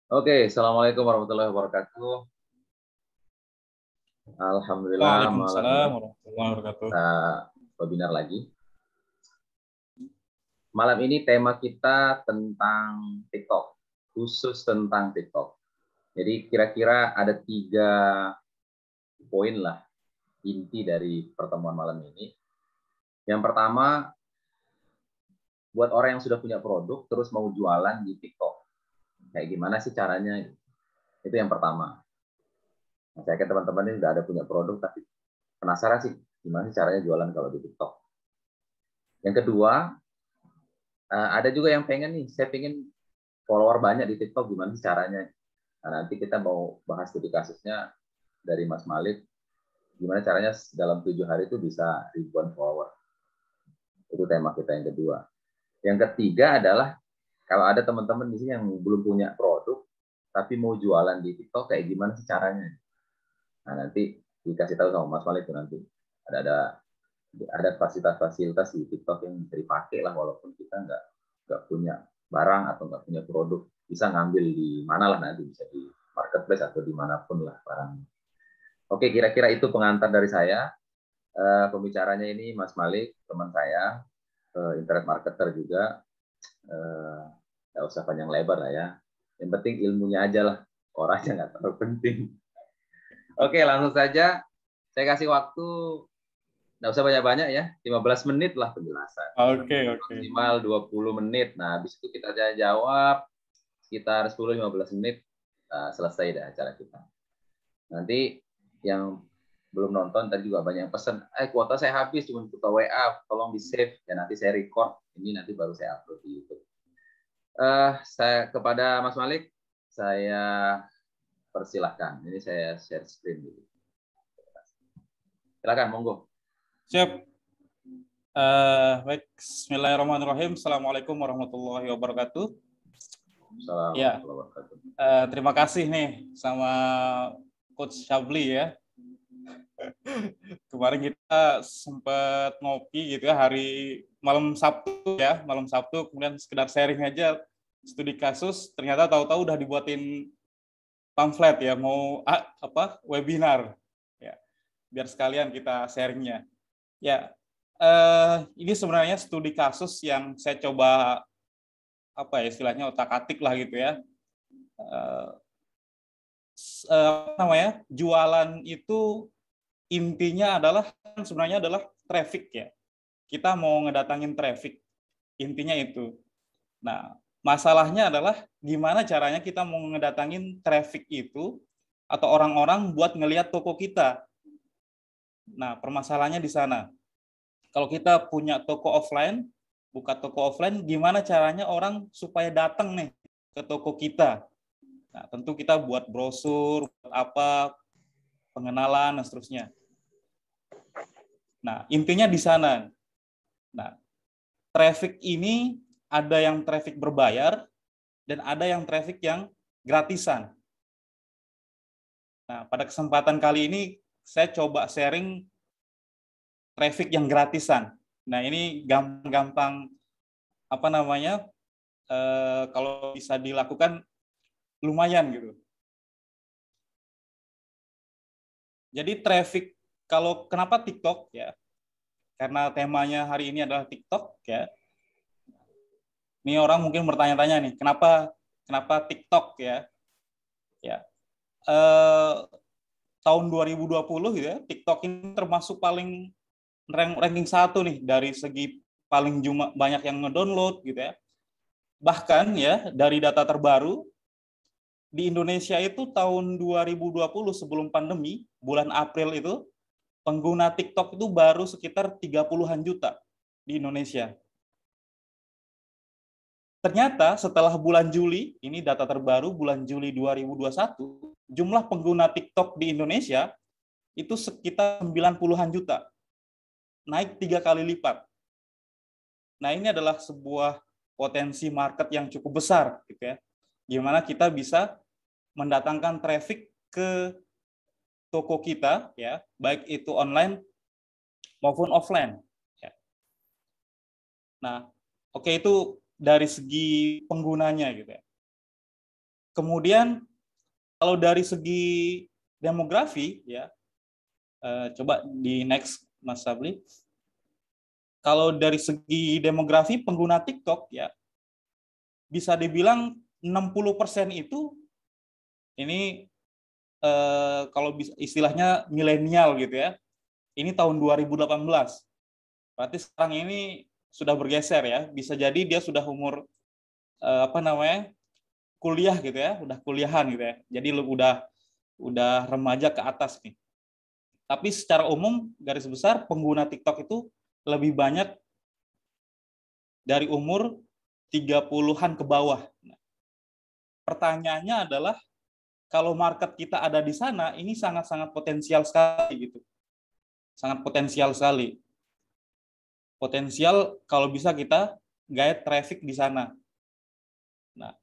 Oke, Assalamualaikum warahmatullahi wabarakatuh. Alhamdulillah, malam ini Waalaikumsalam warahmatullahi wabarakatuh. kita webinar lagi. Malam ini tema kita tentang TikTok, khusus tentang TikTok. Jadi kira-kira ada 3 poin lah inti dari pertemuan malam ini. Yang pertama, buat orang yang sudah punya produk terus mau jualan di TikTok. Kayak gimana sih caranya? Itu yang pertama. Nah, saya yakin teman-teman ini udah ada punya produk, tapi penasaran sih gimana sih caranya jualan kalau di TikTok. Yang kedua, ada juga yang pengen nih, saya pengen follower banyak di TikTok, gimana sih caranya? Nah, nanti kita mau bahas studi kasusnya dari Mas Malik, gimana caranya dalam 7 hari itu bisa ribuan follower. Itu tema kita yang kedua. Yang ketiga adalah kalau ada teman-teman di sini yang belum punya produk, tapi mau jualan di TikTok, kayak gimana sih caranya? Nah, nanti dikasih tahu sama Mas Malik tuh nanti. Ada ada fasilitas-fasilitas di TikTok yang bisa dipakai lah, walaupun kita nggak punya barang atau nggak punya produk, bisa ngambil di mana lah nanti, bisa di marketplace atau dimanapun lah barang. Oke, kira-kira itu pengantar dari saya. Pembicaranya ini Mas Malik, teman saya, internet marketer juga. Nggak usah panjang lebar lah ya. Yang penting ilmunya aja lah, orangnya nggak terlalu penting. Oke, langsung saja. Saya kasih waktu, nggak usah banyak-banyak ya, 15 menit lah penjelasan. Oke, oke. Maksimal 20 menit. Nah, habis itu kita jawab sekitar 10-15 menit, selesai dah acara kita. Nanti yang belum nonton tadi juga banyak yang pesan, kuota saya habis, cuma kuota WA, tolong di save ya, nanti saya record ini, nanti baru saya upload di YouTube. Saya kepada Mas Malik, saya persilahkan. Ini saya share screen dulu. Silakan, monggo. Siap. Baik, Bismillahirrahmanirrahim. Assalamualaikum warahmatullahi wabarakatuh. Assalamualaikum Ya, warahmatullahi wabarakatuh. terima kasih nih sama Coach Syabli ya. Kemarin kita sempat ngopi gitu ya hari malam Sabtu, kemudian sekedar sharing aja studi kasus. Ternyata tahu-tahu udah dibuatin pamflet ya, mau webinar ya, biar sekalian kita sharingnya. Ya, ini sebenarnya studi kasus yang saya coba istilahnya otak-atik lah gitu ya. Eh, Jualan itu intinya adalah sebenarnya adalah traffic ya. Kita mau ngedatangin traffic, intinya itu. Nah, masalahnya adalah gimana caranya kita mau ngedatangin traffic itu atau orang-orang buat ngelihat toko kita. Nah, permasalahannya di sana. Kalau kita punya toko offline, buka toko offline, gimana caranya orang supaya datang nih ke toko kita? Nah, tentu kita buat brosur, buat apa, pengenalan, dan seterusnya. Nah, intinya di sana. Nah, traffic ini ada yang traffic berbayar, dan ada yang traffic yang gratisan. Nah, pada kesempatan kali ini, saya coba sharing traffic yang gratisan. Nah, ini gampang-gampang kalau bisa dilakukan lumayan gitu. Jadi traffic, kalau kenapa TikTok ya? Karena temanya hari ini adalah TikTok ya. Ini orang mungkin bertanya-tanya nih, kenapa TikTok ya? Ya. Eh, Tahun 2020 gitu ya, TikTok ini termasuk paling ranking 1 nih dari segi paling banyak yang ngedownload gitu ya. Bahkan ya dari data terbaru di Indonesia itu tahun 2020 sebelum pandemi, bulan April itu pengguna TikTok itu baru sekitar 30-an juta di Indonesia. Ternyata setelah bulan Juli, ini data terbaru bulan Juli 2021, jumlah pengguna TikTok di Indonesia itu sekitar 90-an juta, naik 3 kali lipat. Nah, ini adalah sebuah potensi market yang cukup besar gitu ya. Gimana kita bisa mendatangkan traffic ke toko kita ya, baik itu online maupun offline. Ya. Nah, oke, itu dari segi penggunanya gitu ya. kemudian kalau dari segi demografi ya, coba di next Mas Sabli. Kalau dari segi demografi pengguna TikTok ya, bisa dibilang 60% itu ini kalau istilahnya milenial gitu ya. Ini tahun 2018. Berarti sekarang ini sudah bergeser ya. Bisa jadi dia sudah umur kuliah gitu ya, udah kuliahan gitu ya. Jadi udah remaja ke atas nih. Tapi secara umum garis besar pengguna TikTok itu lebih banyak dari umur 30-an ke bawah. Nah, pertanyaannya adalah kalau market kita ada di sana, ini sangat-sangat potensial sekali gitu. Sangat potensial sekali. Potensial kalau bisa kita gaya traffic di sana. Nah,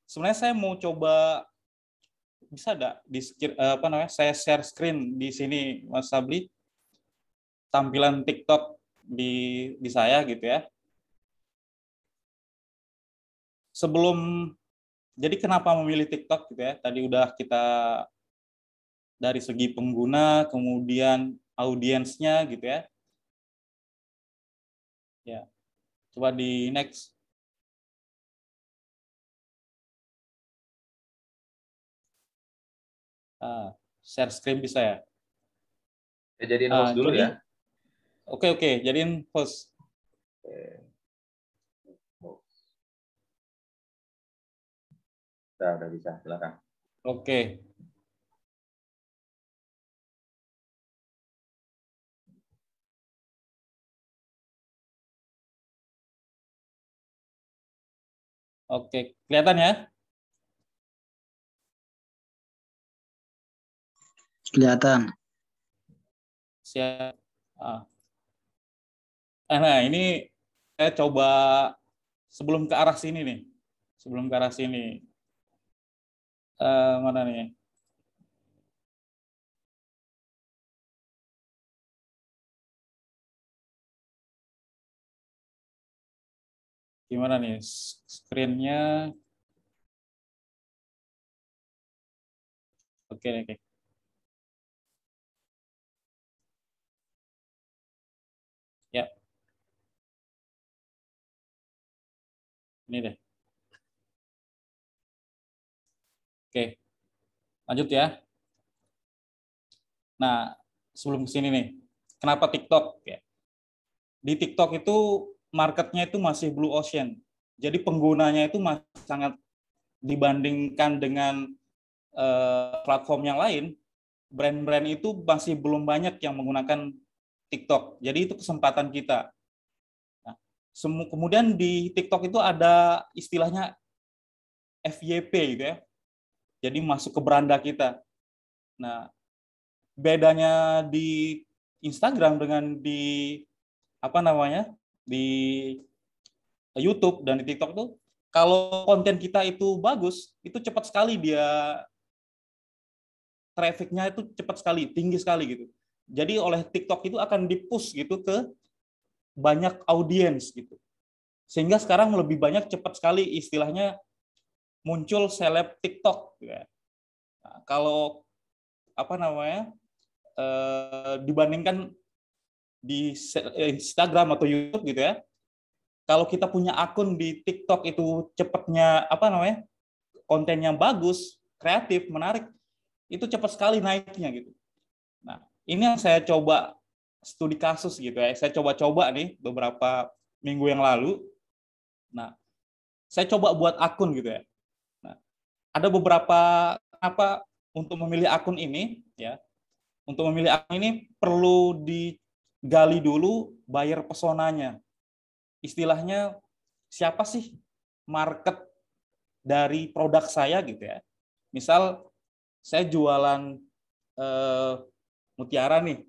sebenarnya saya mau coba, bisa enggak saya share screen di sini Mas Sabli, tampilan TikTok di saya gitu ya. Jadi kenapa memilih TikTok gitu ya? Tadi udah kita dari segi pengguna, kemudian audiensnya gitu ya. Ya, coba di next. Share screen bisa ya? Jadiin host dulu jadi, ya. Oke, jadiin host. Udah bisa, silakan. Oke. Oke, kelihatan ya? Kelihatan. Siap. Nah, ini saya coba sebelum ke arah sini nih. Sebelum ke arah sini. Mana nih? Gimana nih screen-nya? Oke. Ya. Ini deh. Oke. Lanjut ya. Nah, sebelum ke sini nih. Kenapa TikTok? Ya. Di TikTok itu marketnya itu masih blue ocean. Jadi penggunanya itu masih sangat, dibandingkan dengan platform yang lain, brand-brand itu masih belum banyak yang menggunakan TikTok. Jadi itu kesempatan kita. Nah, kemudian di TikTok itu ada istilahnya FYP gitu ya. Jadi masuk ke beranda kita. Nah, bedanya di Instagram dengan di di YouTube dan di TikTok tuh, kalau konten kita itu bagus, itu cepat sekali dia traffic-nya itu cepat sekali, tinggi sekali gitu. Jadi oleh TikTok itu akan di-push gitu ke banyak audiens gitu. Sehingga sekarang lebih banyak cepat sekali istilahnya muncul seleb TikTok. Ya. Nah, kalau dibandingkan di Instagram atau YouTube gitu ya, kalau kita punya akun di TikTok itu cepatnya kontennya bagus, kreatif, menarik, itu cepat sekali naiknya gitu. Nah, ini yang saya coba studi kasus gitu ya. Saya coba-coba nih beberapa minggu yang lalu. Nah, saya coba buat akun gitu ya. Nah, ada beberapa untuk memilih akun ini ya. Untuk memilih akun ini perlu digali dulu buyer personanya. Istilahnya siapa sih market dari produk saya gitu ya. Misal saya jualan mutiara nih.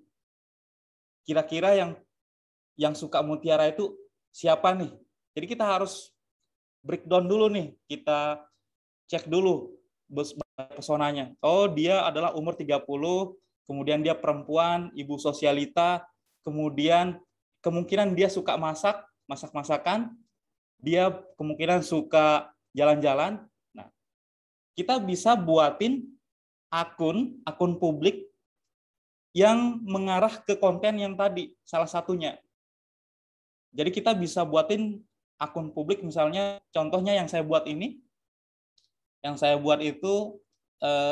Kira-kira yang suka mutiara itu siapa nih? Jadi kita harus breakdown dulu nih. Kita cek dulu personanya. Oh, dia adalah umur 30, kemudian dia perempuan, ibu sosialita, kemudian kemungkinan dia suka masakan, dia kemungkinan suka jalan-jalan. Nah, kita bisa buatin akun publik yang mengarah ke konten yang tadi, salah satunya. Jadi kita bisa buatin akun publik, misalnya contohnya yang saya buat ini, yang saya buat itu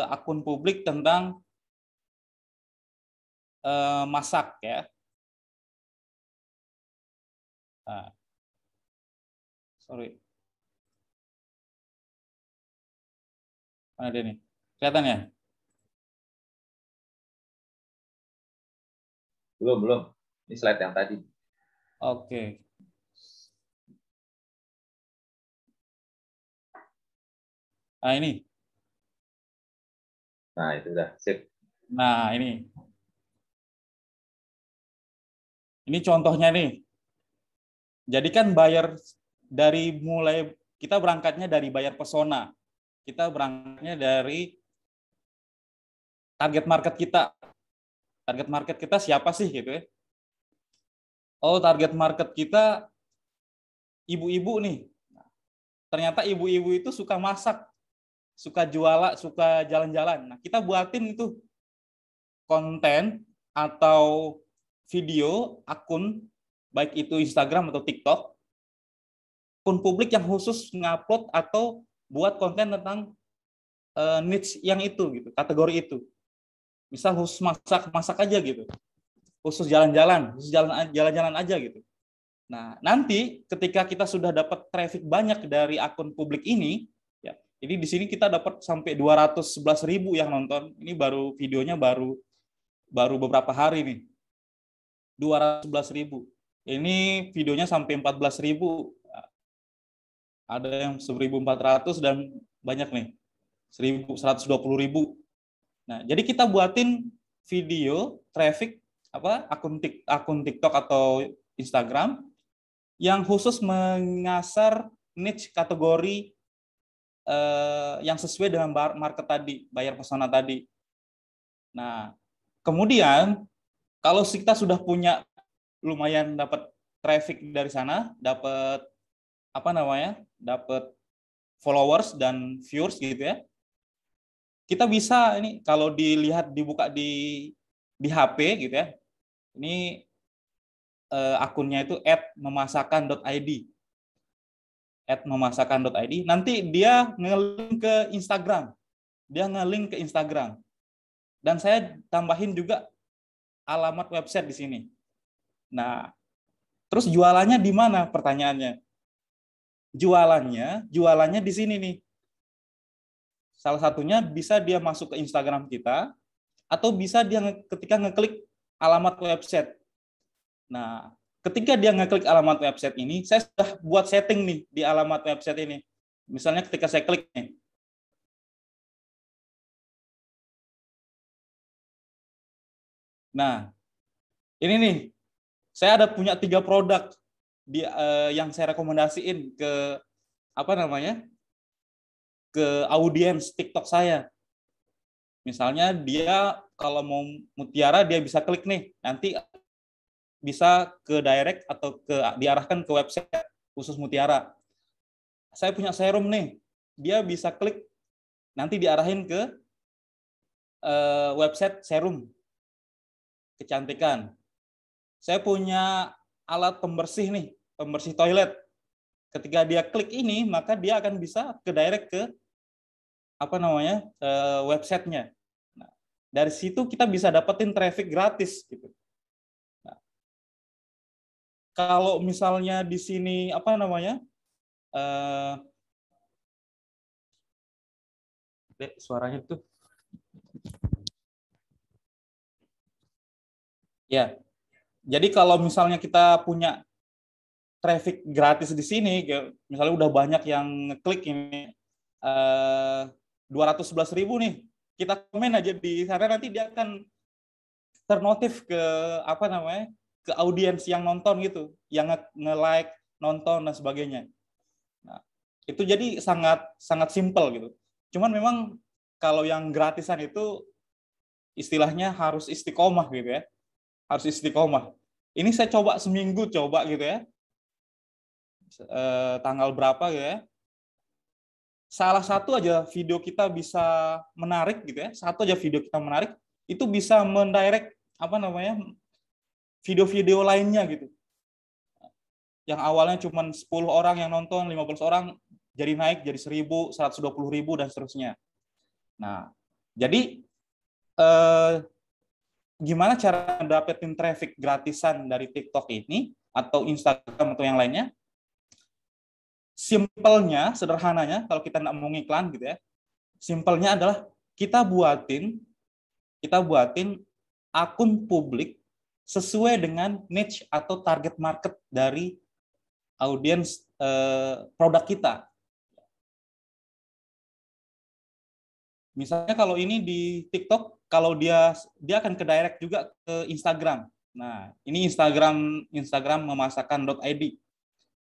akun publik tentang masak ya. Nah, sorry. Mana dia nih? Kelihatan ya? Belum. Ini slide yang tadi. Oke. Nah, ini. Nah, itu udah sip. Nah, ini. Ini contohnya nih. Jadi kan kita berangkatnya dari buyer persona. Kita berangkatnya dari target market kita. Target market kita siapa sih gitu ya? Oh, target market kita ibu-ibu nih. Ternyata ibu-ibu itu suka masak, suka jualan, suka jalan-jalan. Nah, kita buatin itu konten atau video akun, baik itu Instagram atau TikTok, akun publik yang khusus ngupload atau buat konten tentang niche yang itu, gitu, kategori itu. Misal khusus masak aja gitu, khusus jalan-jalan aja gitu. Nah, nanti ketika kita sudah dapat traffic banyak dari akun publik ini, ya, jadi di sini kita dapat sampai 211.000 yang nonton. Ini baru videonya baru beberapa hari nih. 211.000. Ini videonya sampai 14.000. Ada yang 1.400 dan banyak nih. 120.000. Nah, jadi kita buatin video traffic akun TikTok atau Instagram yang khusus mengasar niche kategori yang sesuai dengan market tadi, buyer persona tadi. Nah, kemudian kalau kita sudah punya lumayan dapat traffic dari sana, dapat dapat followers dan viewers gitu ya. Kita bisa ini kalau dibuka di HP gitu ya. Ini akunnya itu @memasakan.id. @memasakan.id. Nanti dia nge-link ke Instagram. Dan saya tambahin juga alamat website di sini. Nah, terus jualannya di mana pertanyaannya? Jualannya di sini nih. Salah satunya bisa dia masuk ke Instagram kita, atau bisa dia ketika ngeklik alamat website. Nah, ketika dia ngeklik alamat website ini, saya sudah buat setting nih di alamat website ini. Misalnya ketika saya klik nih. Nah, ini nih, saya ada punya 3 produk yang saya rekomendasiin ke ke audiens TikTok saya. Misalnya dia kalau mau mutiara dia bisa klik nih, nanti bisa ke direct atau diarahkan ke website khusus mutiara. Saya punya serum nih, dia bisa klik nanti diarahin ke website serum kecantikan. Saya punya alat pembersih nih, pembersih toilet. Ketika dia klik ini, maka dia akan bisa ke direct ke websitenya. Nah, dari situ kita bisa dapetin traffic gratis gitu. Nah, kalau misalnya di sini suaranya tuh ya. Jadi kalau misalnya kita punya traffic gratis di sini, misalnya udah banyak yang ngeklik ini 211.000 nih, kita komen aja di sana, nanti dia akan ternotif ke ke audiens yang nonton gitu, yang nge-like, nonton dan sebagainya. Nah, itu jadi sangat simpel gitu. Cuman memang kalau yang gratisan itu istilahnya harus istiqomah gitu ya. Harus istiqomah. Ini saya coba seminggu gitu ya. Tanggal berapa gitu ya. salah satu aja video kita bisa menarik gitu ya, satu aja video kita menarik, itu bisa mendirect apa namanya video-video lainnya gitu. Yang awalnya cuma 10 orang yang nonton, 15 orang jadi naik jadi 1.000, 120.000 dan seterusnya. Nah, jadi gimana cara dapetin traffic gratisan dari TikTok ini atau Instagram atau yang lainnya? Simpelnya, sederhananya, kalau kita nggak mau ngiklan gitu ya, simpelnya adalah kita buatin akun publik sesuai dengan niche atau target market dari audiens produk kita. Misalnya kalau ini di TikTok, kalau dia akan ke direct juga ke Instagram. Nah, ini Instagram memasakan.id.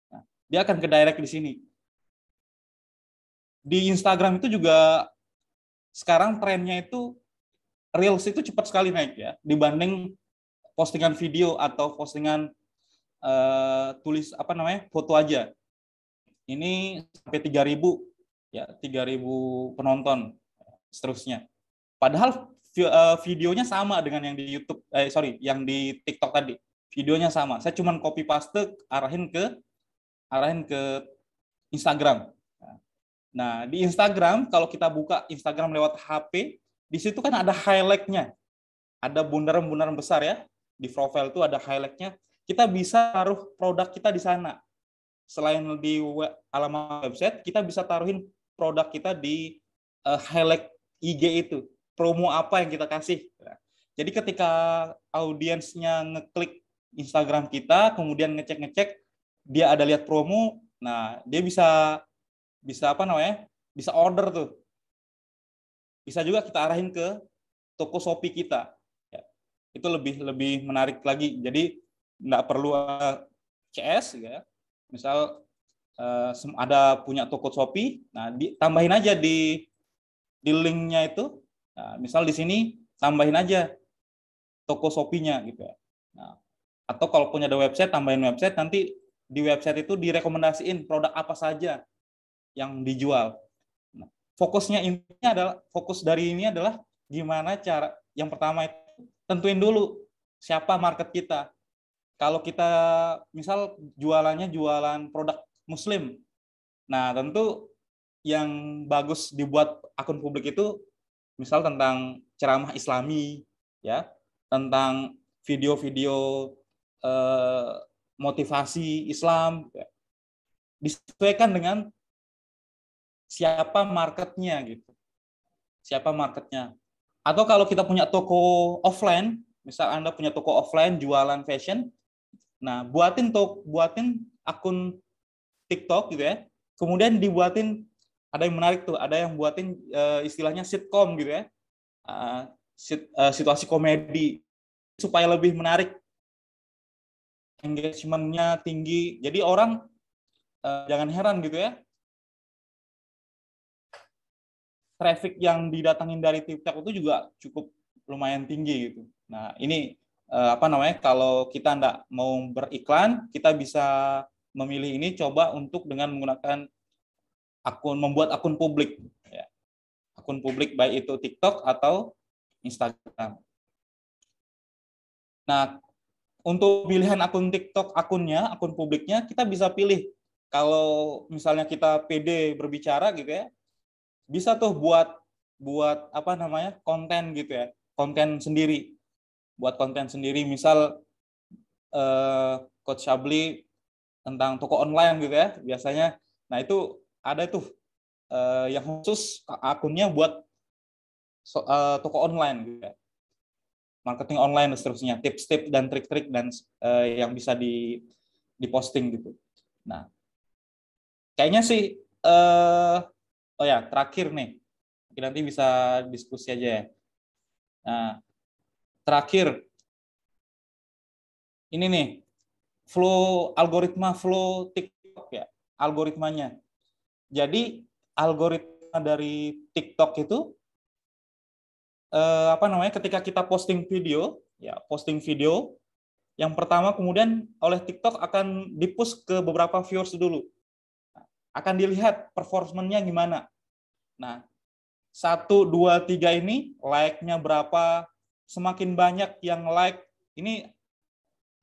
Nah, dia akan ke direct di sini. Di Instagram itu juga sekarang trennya itu Reels itu cepat sekali naik ya dibanding postingan video atau postingan tulis apa namanya foto aja. Ini sampai 3.000 ya, 3.000 penonton seterusnya. Padahal videonya sama dengan yang di YouTube, yang di TikTok tadi. Videonya sama. Saya cuma copy paste arahin ke Instagram. Nah, di Instagram kalau kita buka Instagram lewat HP, di situ kan ada highlight-nya. Ada bundaran-bundaran besar ya. Di profile itu ada highlight-nya. Kita bisa taruh produk kita di sana. Selain di alamat website, kita bisa taruhin produk kita di highlight IG itu, promo apa yang kita kasih. Jadi ketika audiensnya ngeklik Instagram kita, kemudian ngecek, dia ada lihat promo, nah dia bisa apa namanya? Bisa order tuh. Bisa juga kita arahin ke toko Shopee kita. Ya, itu lebih menarik lagi. Jadi nggak perlu CS, ya. Misal ada punya toko Shopee, nah tambahin aja di linknya itu, nah, misal di sini tambahin aja toko Shopee-nya gitu ya. Nah, atau kalau punya ada website, tambahin website, nanti di website itu direkomendasiin produk apa saja yang dijual. Nah, fokus dari ini adalah gimana cara, yang pertama itu tentuin dulu siapa market kita. Kalau kita misal jualannya jualan produk Muslim, nah tentu yang bagus dibuat akun publik itu misal tentang ceramah Islami ya, tentang video-video motivasi Islam ya. Disesuaikan dengan siapa marketnya gitu. Siapa marketnya. Atau kalau kita punya toko offline, misal Anda punya toko offline jualan fashion, nah buatin akun TikTok gitu ya. Kemudian dibuatin, ada yang menarik tuh, ada yang buatin istilahnya sitcom gitu ya, situasi komedi supaya lebih menarik, engagement-nya tinggi. Jadi orang jangan heran gitu ya, traffic yang didatangin dari TikTok itu juga cukup lumayan tinggi gitu. Nah ini apa namanya, kalau kita nggak mau beriklan, kita bisa memilih ini, coba untuk dengan menggunakan membuat akun publik ya. Akun publik baik itu TikTok atau Instagram. Nah, untuk pilihan akun TikTok, akun publiknya kita bisa pilih. Kalau misalnya kita pede berbicara gitu ya, bisa tuh buat apa namanya, konten gitu ya, konten sendiri. Buat konten sendiri, misal Coach Shabli tentang toko online gitu ya, biasanya. Nah, itu ada tuh yang khusus akunnya buat toko online gitu ya. Marketing online dan seterusnya, tips-tips dan trik-trik dan yang bisa diposting gitu. Nah, kayaknya sih oh ya, terakhir nih. Nanti bisa diskusi aja ya. Nah, terakhir ini nih, algoritma flow TikTok ya, algoritmanya. Jadi algoritma dari TikTok itu apa namanya, ketika kita posting video, yang pertama kemudian oleh TikTok akan di-push ke beberapa viewers dulu. akan dilihat performanya gimana. Nah, 1, 2, 3 ini like-nya berapa, semakin banyak yang like, ini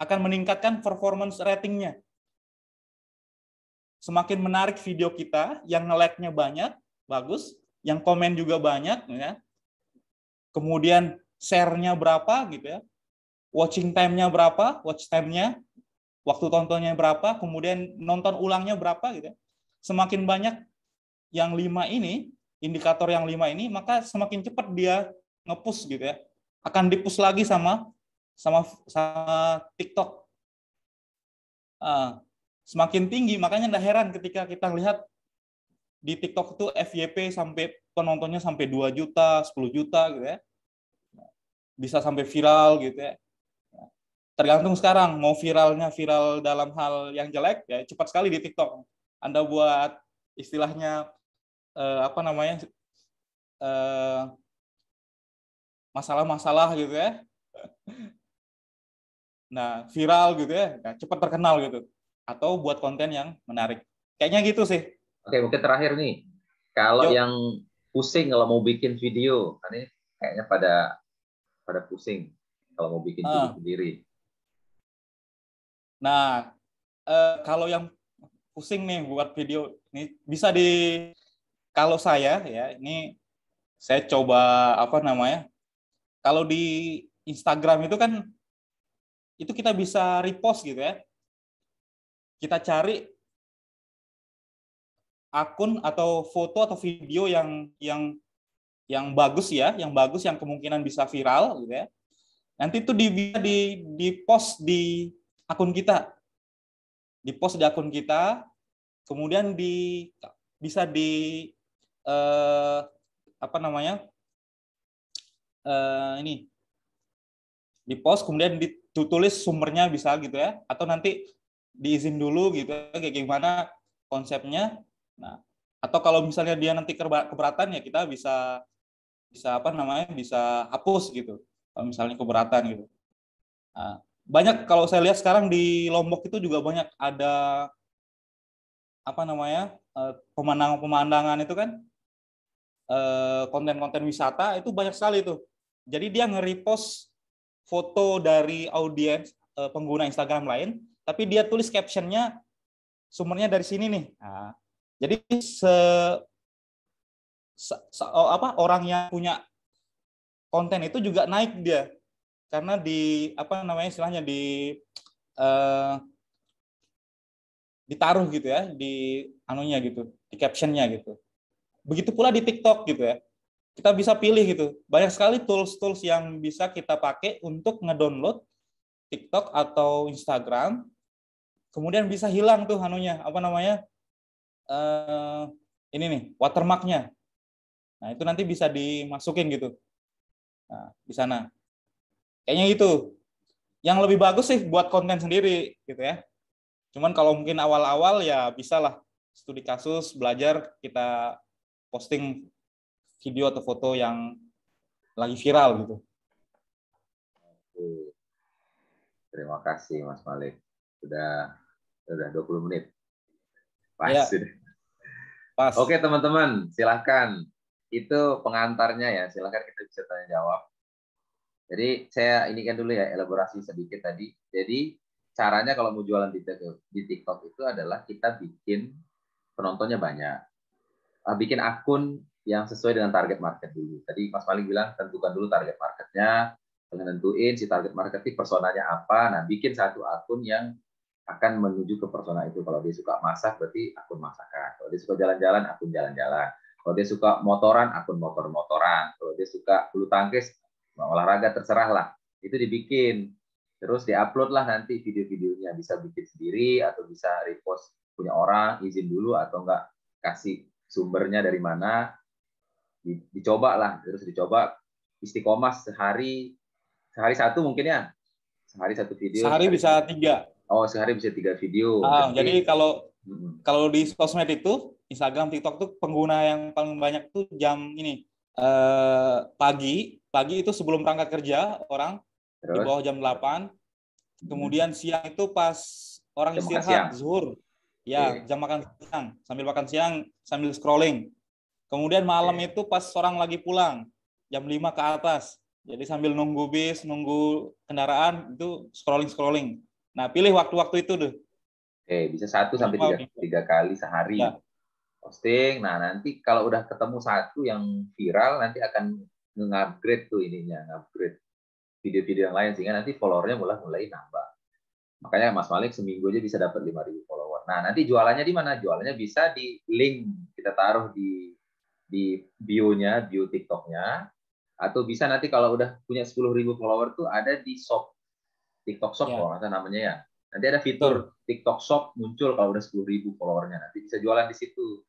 akan meningkatkan performance ratingnya. Semakin menarik video kita, yang like-nya banyak, bagus, yang komen juga banyak, ya. Kemudian share-nya berapa, gitu ya. Watching time-nya berapa, watch time-nya, waktu tontonnya berapa, kemudian nonton ulangnya berapa, gitu ya. Semakin banyak yang 5 ini, indikator yang 5 ini, maka semakin cepat dia nge-push, gitu ya. Akan di-push lagi sama TikTok. Semakin tinggi, makanya tidak heran ketika kita lihat di TikTok itu FYP sampai penontonnya sampai 2 juta, 10 juta gitu ya. Bisa sampai viral gitu ya. Tergantung sekarang mau viralnya viral dalam hal yang jelek ya cepat sekali di TikTok. Anda buat istilahnya masalah-masalah gitu ya. Nah, viral gitu ya, nah, cepat terkenal gitu. Atau buat konten yang menarik. Kayaknya gitu sih. Oke, mungkin terakhir nih. Kalau yang pusing kalau mau bikin video, ini kayaknya pada pusing kalau mau bikin video sendiri. Nah, kalau yang pusing nih buat video ini bisa kalau saya ya, ini saya coba kalau di Instagram itu kan itu kita bisa repost gitu ya. Kita cari akun atau foto atau video yang bagus ya, yang kemungkinan bisa viral gitu ya. Nanti itu di-post di akun kita. Di-post di akun kita, kemudian bisa ini di-post kemudian ditulis sumbernya bisa gitu ya, atau nanti diizin dulu gitu ya, kayak gimana konsepnya. Nah, atau kalau misalnya dia nanti keberatan ya kita bisa hapus gitu. Kalau misalnya keberatan gitu. Nah, banyak kalau saya lihat sekarang di Lombok itu juga banyak ada pemandangan-pemandangan itu kan konten-konten wisata itu banyak sekali tuh. Jadi dia nge-repost foto dari audiens pengguna Instagram lain, tapi dia tulis captionnya sumbernya dari sini nih. Nah, jadi orang yang punya konten itu juga naik dia karena istilahnya ditaruh gitu ya di anunya gitu, di captionnya gitu. Begitu pula di TikTok gitu ya. Kita bisa pilih gitu. Banyak sekali tools yang bisa kita pakai untuk ngedownload TikTok atau Instagram. Kemudian bisa hilang tuh ini nih, watermark-nya. Nah, itu nanti bisa dimasukin gitu. Nah, di sana. Kayaknya itu. Yang lebih bagus sih buat konten sendiri gitu ya. Cuman kalau mungkin awal-awal ya bisalah studi kasus, belajar, kita posting video atau foto yang lagi viral gitu. Terima kasih Mas Malik. Sudah 20 menit. Pas ya. sudah. Pas. Oke teman-teman, silakan. Itu pengantarnya ya, silakan kita bisa tanya jawab. Jadi saya inikan dulu ya, elaborasi sedikit tadi. Jadi caranya kalau mau jualan di TikTok itu adalah kita bikin penontonnya banyak. Bikin akun yang sesuai dengan target market dulu. Tadi Mas Malik bilang tentukan dulu target marketnya, menentuin si target market itu personanya apa. Nah, bikin satu akun yang akan menuju ke persona itu. Kalau dia suka masak, berarti akun masakan. Kalau dia suka jalan-jalan, akun jalan-jalan. Kalau dia suka motoran, akun motor-motoran. Kalau dia suka bulu tangkis, olahraga, terserah lah. Itu dibikin. Terus diupload lah nanti video-videonya. Bisa bikin sendiri, atau bisa repost punya orang, izin dulu, atau enggak kasih sumbernya dari mana. Dicoba lah. Terus dicoba istiqomah sehari satu mungkin ya. Sehari satu video. Sehari bisa 3. Oh, sehari bisa 3 video. Jadi kalau di sosmed itu, Instagram, TikTok tuh pengguna yang paling banyak tuh jam ini pagi itu sebelum berangkat kerja orang. Terus? Di bawah jam 8. Kemudian siang itu pas orang istirahat zuhur. Ya, jam makan siang. Sambil makan siang, sambil scrolling. Kemudian malam itu pas orang lagi pulang, jam 5 ke atas. Jadi sambil nunggu bis, nunggu kendaraan, itu scrolling-scrolling. Nah, pilih waktu-waktu itu deh. Bisa 1 sampai Minimal 3 kali sehari ya. posting. Nah, nanti kalau udah ketemu satu yang viral, nanti akan nge-upgrade tuh ininya, nge-upgrade video-video yang lain, sehingga nanti followernya mulai nambah. Makanya Mas Malik seminggu aja bisa dapat 5.000 follower. Nah, nanti jualannya di mana? Jualannya bisa di link, kita taruh di bio-nya, bio TikTok-nya, atau bisa nanti kalau udah punya 10.000 follower tuh ada di shop, TikTok Shop kalau Ya, nggak salah namanya ya. Nanti ada betul. fitur TikTok Shop muncul kalau udah 10.000 followernya. Nanti bisa jualan di situ.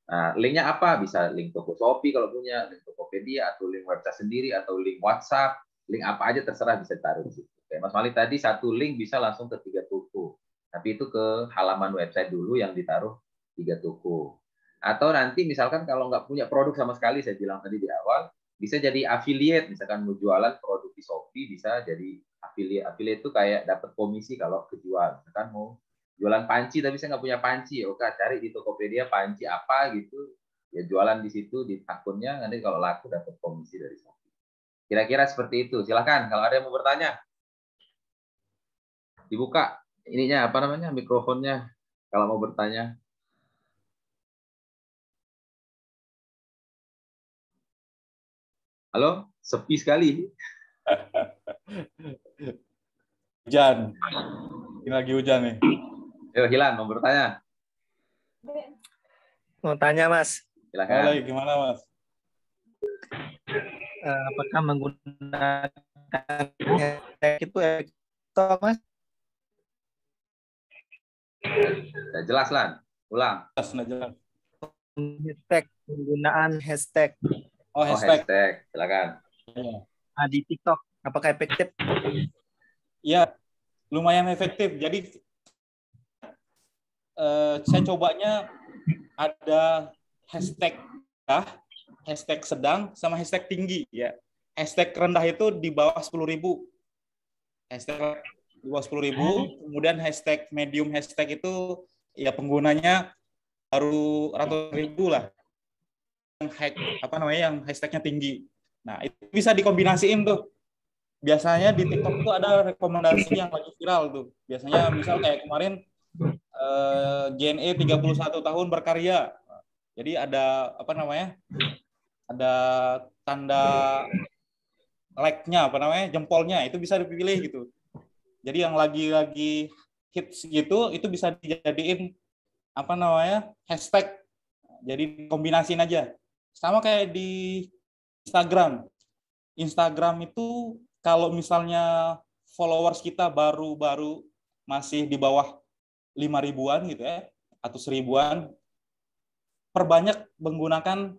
Nah, linknya apa? Bisa link toko Shopee kalau punya, link Tokopedia, atau link website sendiri, atau link WhatsApp, link apa aja terserah bisa taruh di situ. Kayak Mas Malik tadi, satu link bisa langsung ke 3 toko. Tapi itu ke halaman website dulu yang ditaruh 3 toko. Atau nanti misalkan kalau nggak punya produk sama sekali, saya bilang tadi di awal, bisa jadi affiliate. Misalkan mau jualan produk di Shopee, bisa jadi affiliate. Affiliate itu kayak dapat komisi kalau kejual. Misalkan mau jualan panci tapi saya nggak punya panci, oke cari di Tokopedia panci apa gitu, ya jualan di situ di akunnya, nanti kalau laku dapat komisi dari Shopee. Kira-kira seperti itu. Silakan kalau ada yang mau bertanya, dibuka ininya apa namanya mikrofonnya kalau mau bertanya. Halo, sepi sekali ini. Hujan. Ini lagi hujan nih. Ayo Hilan mau bertanya, Mau tanya Mas, silakan. Boleh, gimana Mas? apakah menggunakan hashtag itu efektif Mas? Udah jelas Lan, ulang. Jelas, nggak jelas. Penggunaan hashtag Oh, Oh, hashtag. hashtag, silakan. Ya. di TikTok, apakah efektif? Ya, lumayan efektif. Jadi saya cobanya ada hashtag rendah, hashtag sedang, sama hashtag tinggi ya. Hashtag rendah itu di bawah 10.000. Hashtag di bawah 10.000. Kemudian hashtag medium hashtag itu ya penggunanya baru ratus ribu lah. Yang hashtagnya tinggi. Nah, itu bisa dikombinasiin tuh. Biasanya di TikTok tuh ada rekomendasi yang lagi viral tuh. Biasanya misal kayak kemarin JNE 31 tahun berkarya. Jadi ada ada tanda like-nya jempolnya itu bisa dipilih gitu. Jadi yang lagi hits gitu itu bisa dijadiin hashtag. Jadi kombinasiin aja. Sama kayak di Instagram. Instagram itu kalau misalnya followers kita baru masih di bawah 5.000-an gitu ya, atau 1.000-an, perbanyak menggunakan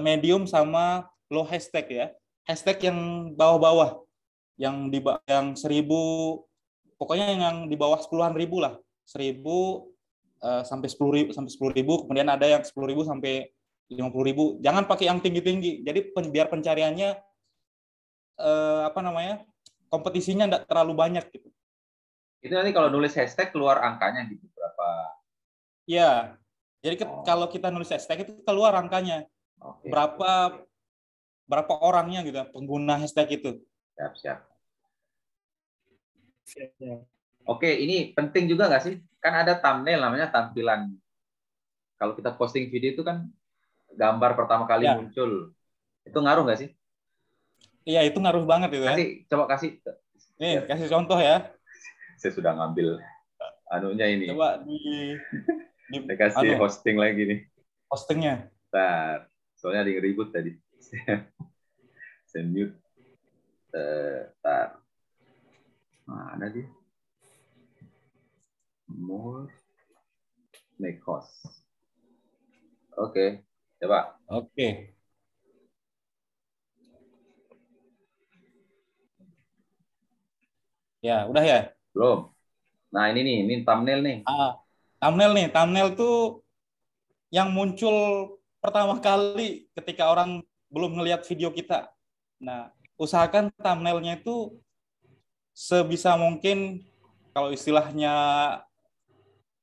medium sama low hashtag ya. Hashtag yang bawah-bawah, yang 1.000, pokoknya yang di bawah 10.000 lah. 1.000 sampai 10.000, kemudian ada yang 10.000 sampai 50.000. Jangan pakai yang tinggi-tinggi. Jadi biar pencariannya kompetisinya tidak terlalu banyak gitu. Itu nanti kalau nulis hashtag keluar angkanya gitu berapa? Ya. Jadi kalau kita nulis hashtag itu keluar angkanya. Okay. Berapa orangnya gitu pengguna hashtag itu. Siap. Oke, ini penting juga nggak sih? Kan ada thumbnail namanya tampilan. Kalau kita posting video itu kan gambar pertama kali muncul. Itu ngaruh nggak sih? Iya, itu ngaruh banget itu ya. Coba kasih. Nih, kasih contoh ya. Saya sudah ngambil anunya ini. Coba saya kasih hosting lagi nih. Hostingnya. Bentar. Soalnya ada yang ribut tadi. Saya mute. Bentar. Mana dia? More. Make host. Oke. Coba. Oke. Ya, udah ya? Belum. Nah, ini thumbnail nih. Thumbnail tuh yang muncul pertama kali ketika orang belum ngelihat video kita. Nah, usahakan thumbnailnya itu sebisa mungkin, kalau istilahnya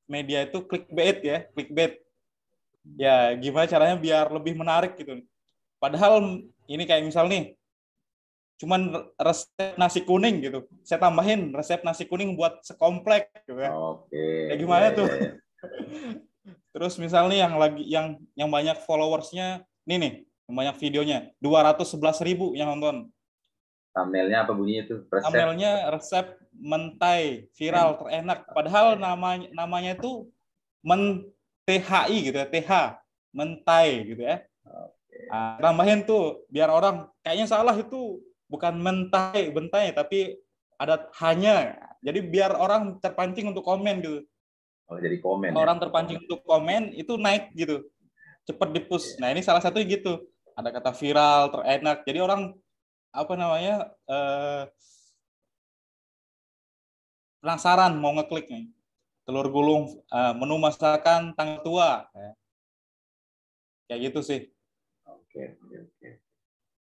media itu clickbait ya, clickbait. Ya, gimana caranya biar lebih menarik gitu. Padahal ini kayak misal nih, cuman resep nasi kuning gitu. Saya tambahin resep nasi kuning buat sekomplek gitu ya. Oke. Ya gimana tuh? Ya. Terus misalnya yang banyak followersnya, nih, yang banyak videonya 211.000 yang nonton. Thumbnailnya apa bunyinya tuh? Thumbnailnya resep mentai viral terenak. Padahal namanya itu THI gitu ya, TH mentai gitu ya. Nah, tambahin tuh biar orang kayaknya salah itu bukan mentai, bentai, tapi ada hanya. Jadi biar orang terpancing untuk komen gitu. Oh, jadi komen. Kalau orang terpancing untuk komen itu naik gitu. Cepat di-push. Nah, ini salah satu gitu. Ada kata viral, terenak. Jadi orang apa namanya? Penasaran mau ngeklik nih. Telur gulung menu masakan tanggal tua. Kayak gitu sih. Oke.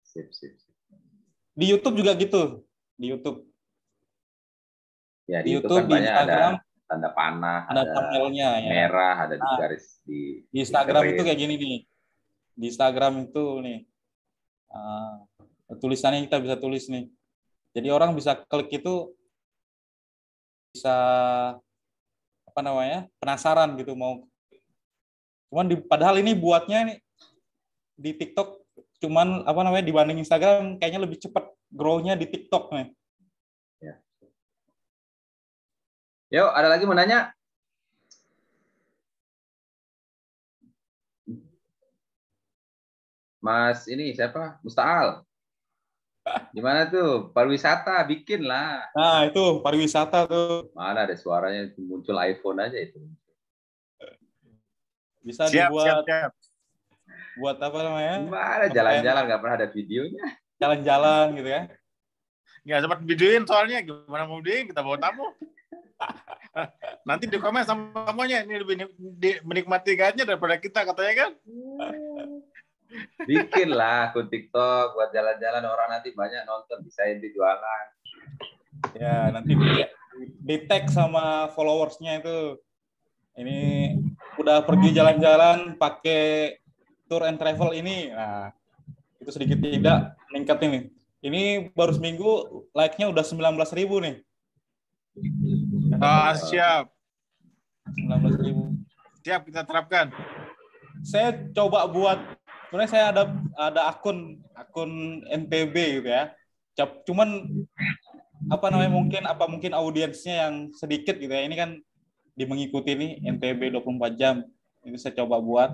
Sip. Di YouTube juga gitu. Di YouTube. Ya, di YouTube kan di banyak Instagram, ada tanda panah, ada thumbnailnya ya. Merah, ada di Nah, garis di Instagram di itu kayak gini nih. Di Instagram itu nih. Tulisannya kita bisa tulis nih. Jadi orang bisa klik itu bisa apa namanya? Penasaran gitu mau. Cuman padahal ini buatnya nih, di TikTok cuman apa namanya dibanding Instagram kayaknya lebih cepat grow-nya di TikTok nih. Ya. Yuk, ada lagi mau nanya? Mas ini siapa? Musta'al. Gimana tuh? Pariwisata bikin lah. Nah, itu pariwisata tuh. Mana ada suaranya muncul iPhone aja itu. Bisa Siap. dibuat buat apa namanya? Gimana jalan-jalan nggak pernah ada videonya? Jalan-jalan gitu ya. Nggak sempat videoin soalnya gimana mau videoin, kita bawa tamu. Nanti di komen sama semuanya ini lebih menikmati guide-nya daripada kita katanya kan. Bikin lah akun TikTok buat jalan-jalan, orang nanti banyak nonton, bisa itu jualan. Ya, nanti di tag sama followersnya itu. Ini udah pergi jalan-jalan pakai tour and travel ini. Nah, itu sedikit tidak meningkat ini. Ini baru seminggu like-nya udah 19.000 nih. Siap. 19.000. Siap kita terapkan. Saya coba buat, sebenarnya saya ada akun NTB gitu ya. Cuman apa namanya mungkin audiensnya yang sedikit gitu ya. Ini kan mengikuti nih NTB 24 jam. Ini saya coba buat.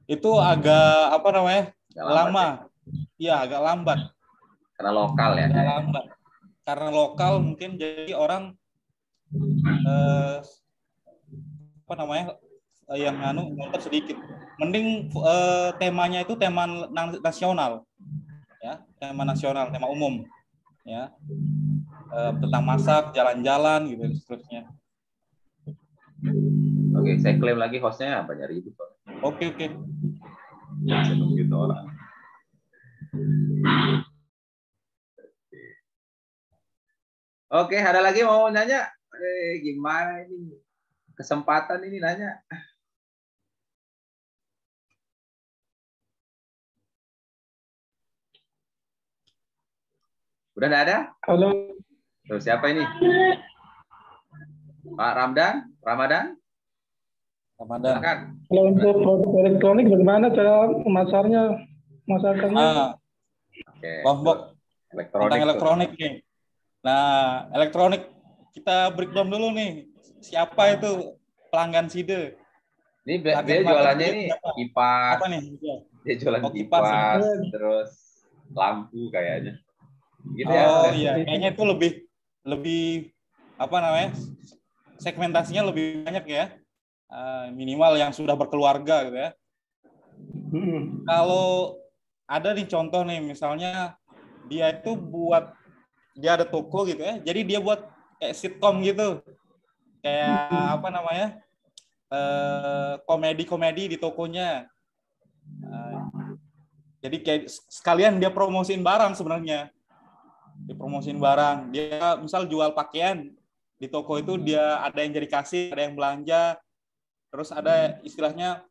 Itu agak apa namanya? Lama. Iya, agak lambat. Karena lokal ya. Agak lambat. Karena lokal mungkin jadi orang apa namanya? Yang nonton sedikit. Mending temanya itu tema nasional. Ya, tema nasional, tema umum. Ya. Tentang masak, jalan-jalan gitu seterusnya. Oke, saya klaim lagi hostnya banyak ribu. Oke. Saya nunggu itu orang. Oke, ada lagi mau nanya? Gimana ini? Kesempatan ini nanya. Udah nggak ada? Halo. Tuh, siapa ini? Pak Ramadan? Silakan. Kalau untuk produk elektronik bagaimana cara masarkannya? Oke. Kelompok tentang elektronik nih. Nah, elektronik kita breakdown dulu nih. Siapa itu pelanggan SIDE? Ini dia jualannya nih kipas. Apa nih? Dia jualan kipas, terus lampu kayaknya. Gitu ya. Oh iya, kayaknya itu lebih apa namanya? Segmentasinya lebih banyak ya. Minimal yang sudah berkeluarga gitu ya. Kalau ada nih contoh nih, misalnya dia ada toko gitu ya. Jadi dia buat kayak sitcom gitu. Kayak apa namanya? Komedi-komedi di tokonya. Jadi kayak sekalian dia promosiin barang sebenarnya. Dipromosiin barang. Dia misal jual pakaian, di toko itu dia ada yang jadi kasir, ada yang belanja, terus ada istilahnya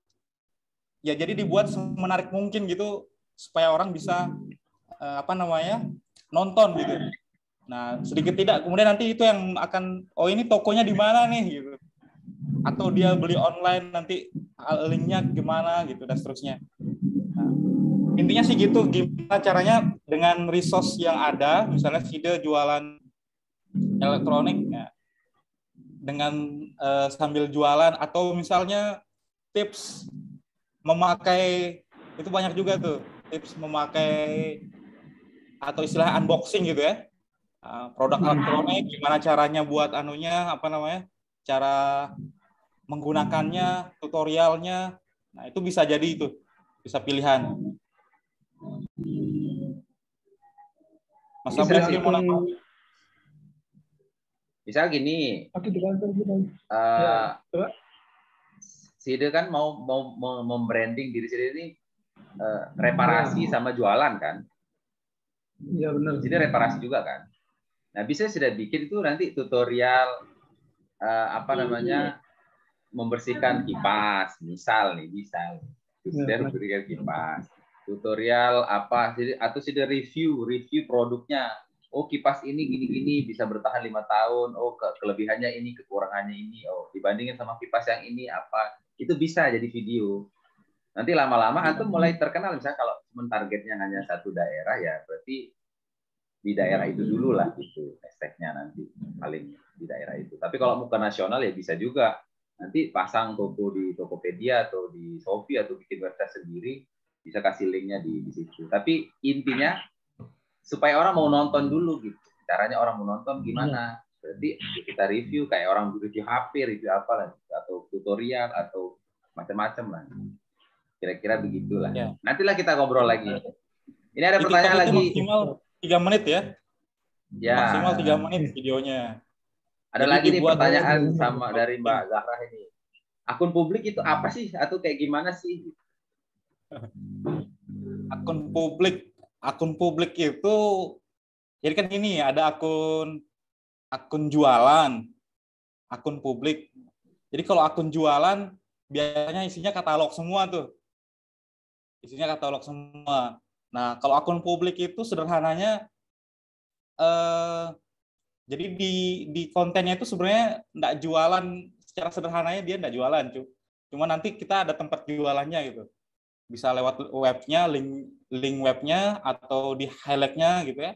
ya jadi dibuat semenarik mungkin gitu supaya orang bisa nonton gitu. Nah, sedikit tidak kemudian nanti itu yang akan ini tokonya di mana nih gitu. Atau dia beli online nanti linknya gimana gitu dan seterusnya. Nah, intinya sih gitu, gimana caranya dengan resource yang ada, misalnya Fide jualan elektronik ya, dengan sambil jualan, atau misalnya tips memakai, itu banyak juga tuh tips memakai atau istilah unboxing gitu ya, produk elektronik, gimana caranya buat cara menggunakannya, tutorialnya. Nah, itu bisa jadi itu, bisa pilihan. Mas Sabri mungkin mau nambah. Misal gini, Side kan mau membranding diri sendiri ini reparasi sama jualan kan? Iya benar. Jadi reparasi juga kan? Nah, bisa sudah bikin itu nanti tutorial membersihkan kipas, misal sudah membersihkan kipas. Tutorial atau sudah review produknya. Oh, kipas ini gini-gini bisa bertahan 5 tahun. Oh, kelebihannya ini, kekurangannya ini. Oh, dibandingin sama kipas yang ini apa? Itu bisa jadi video. Nanti lama-lama antum mulai terkenal. Misalnya kalau targetnya hanya satu daerah, ya berarti di daerah itu dulu lah gitu hashtagnya nanti paling di daerah itu. Tapi kalau mau ke nasional ya bisa juga. Nanti pasang toko di Tokopedia atau di Shopee atau bikin website sendiri, bisa kasih linknya di situ. Tapi intinya supaya orang mau nonton dulu gitu. Caranya orang mau nonton gimana? Berarti kita review kayak orang review HP, review apa lah, atau tutorial atau macam-macam lah. Kira-kira begitulah. Ya. Nantilah kita ngobrol lagi. Ini ada pertanyaan lagi. Maksimal 3 menit ya. Ya. Maksimal 3 menit videonya. Ada jadi lagi nih pertanyaan sama dari Mbak Zahra ini. Akun publik itu apa sih? Atau kayak gimana sih? Akun publik itu jadi kan ini ada akun jualan, akun publik. Jadi kalau akun jualan biasanya isinya katalog semua tuh. Isinya katalog semua. Nah, kalau akun publik itu sederhananya jadi di kontennya itu sebenarnya enggak jualan, secara sederhananya dia enggak jualan, cuma nanti kita ada tempat jualannya gitu. Bisa lewat webnya, link webnya, atau di highlight-nya gitu ya.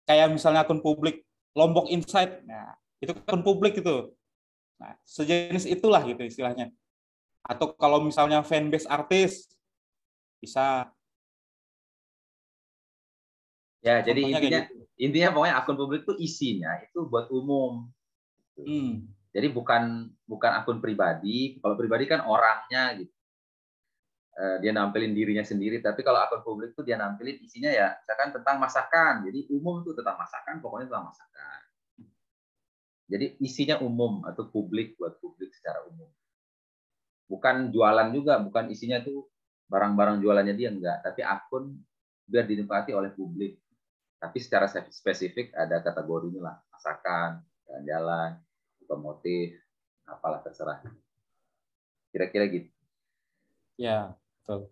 Kayak misalnya akun publik Lombok Insight, nah itu akun publik itu. Nah, sejenis itulah gitu istilahnya. Atau kalau misalnya fanbase artis, bisa. Ya, jadi intinya pokoknya akun publik itu isinya itu buat umum. Jadi bukan akun pribadi. Kalau pribadi kan orangnya gitu. Dia nampilin dirinya sendiri, tapi kalau akun publik itu dia nampilin isinya ya misalkan tentang masakan. Jadi umum itu tentang masakan, pokoknya tentang masakan. Jadi isinya umum atau publik, buat publik secara umum. Bukan jualan juga, bukan isinya tuh barang-barang jualannya dia enggak, tapi akun biar dinikmati oleh publik. Tapi secara spesifik ada kategorinya lah, masakan, jalan-jalan, otomotif, apalah terserah. Kira-kira gitu. Ya, betul.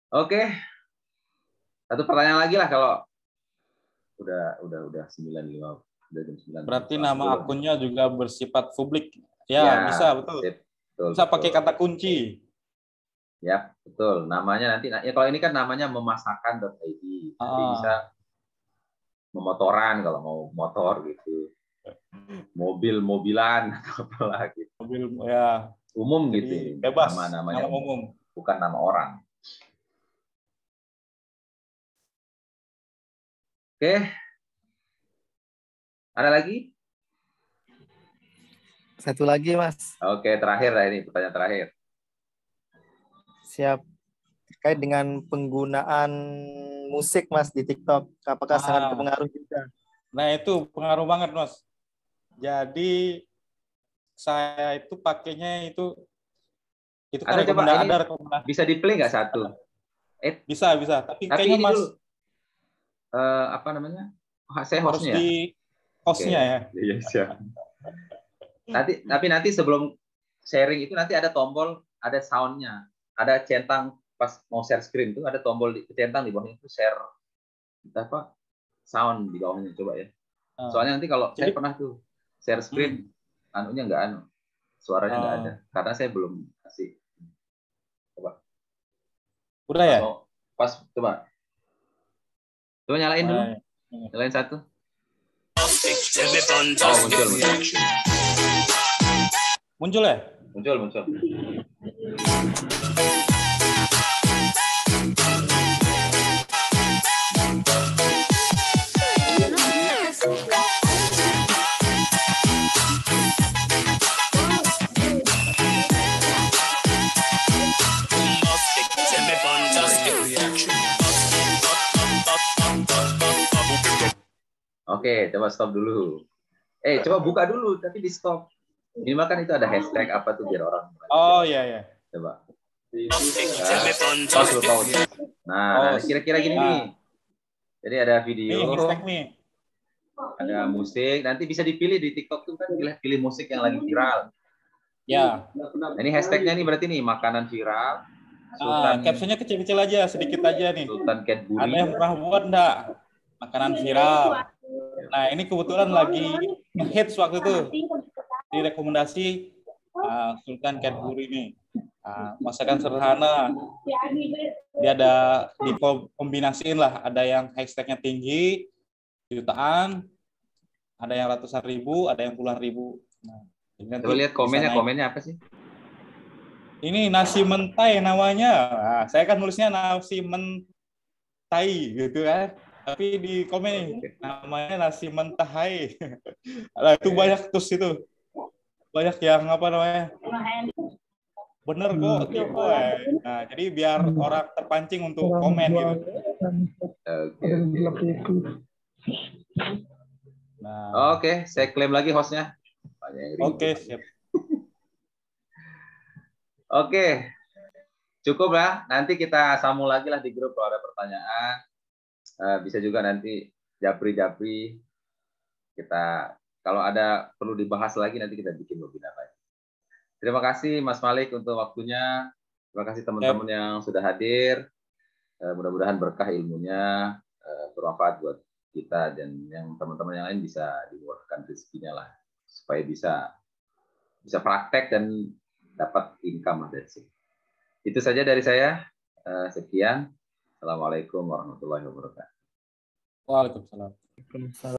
Oke. Satu pertanyaan lagi lah kalau udah 9.5, udah jam 9. Berarti nama akunnya juga bersifat publik. Ya, bisa, betul. Betul. Bisa pakai kata kunci. Ya, betul. Namanya nanti, ya kalau ini kan namanya memasakkan.id. Nanti bisa memotoran kalau mau motor gitu. Mobil-mobilan atau apalah gitu. Mobil ya. Umum jadi gitu. Bebas. Namanya umum. Bukan nama orang. Oke. Ada lagi? Satu lagi, Mas. Oke, terakhir lah ini, pertanyaan terakhir. Siap. Terkait dengan penggunaan musik, Mas, di TikTok. Apakah sangat berpengaruh juga? Nah, itu pengaruh banget, Mas. Jadi, saya itu pakainya itu kan coba bisa di-play nggak satu? Bisa. Tapi kayaknya Mas dulu, apa namanya? Saya hostnya. Hostnya ya. Iya, siap. Tapi nanti sebelum sharing itu nanti ada tombol, ada sound-nya. Ada centang pas mau share screen itu ada tombol centang di bawahnya itu share apa? Sound di bawahnya, coba ya. Soalnya nanti kalau saya pernah tuh share screen anunya nggak suaranya nggak ada karena saya belum kasih. Coba. Udah ya? Pas coba nyalain dulu. Nyalain satu. Muncul ya? Muncul. Oke, coba stop dulu. Coba buka dulu, tapi di stop. Minimal kan itu ada hashtag apa tuh biar orang. Oh iya. Coba. Pause. Nah, kira-kira gini nih. Jadi ada video, ada musik. Nanti bisa dipilih di TikTok tuh kan pilih musik yang lagi viral. Ya. Nah, ini hashtagnya nih berarti nih makanan viral. Captionnya kecil-kecil aja, sedikit aja nih. Sultan Cadbury. Ada yang pernah buat enggak? Makanan viral. Nah, ini kebetulan lagi hits waktu itu. Direkomendasi Sultan Cadbury ini. Masakan sederhana. Dia ada dikombinasiin lah. Ada yang hashtagnya tinggi, jutaan, ada yang ratusan ribu, ada yang puluhan ribu. Nah, coba lihat komennya apa sih? Ini nasi mentai namanya. Nah, saya kan nulisnya nasi mentai gitu kan. Tapi di komen namanya nasi mentahai. Nah, itu banyak terus itu. Banyak yang apa namanya? Bener kok, gitu. Nah, jadi biar orang terpancing untuk komen gitu. Oke, saya klaim lagi hostnya. Oke, siap. Oke, cukup lah. Nanti kita sambung lagi lah di grup kalau ada pertanyaan. Bisa juga nanti japri kita kalau ada perlu dibahas lagi nanti kita bikin webinar lagi. Terima kasih Mas Malik untuk waktunya. Terima kasih teman-teman yang sudah hadir. Mudah-mudahan berkah ilmunya, bermanfaat buat kita dan yang teman-teman yang lain bisa dimurahkan rezekinya lah supaya bisa praktek dan dapat income dari sini. Itu saja dari saya. Sekian. Assalamualaikum warahmatullahi wabarakatuh. Waalaikumsalam.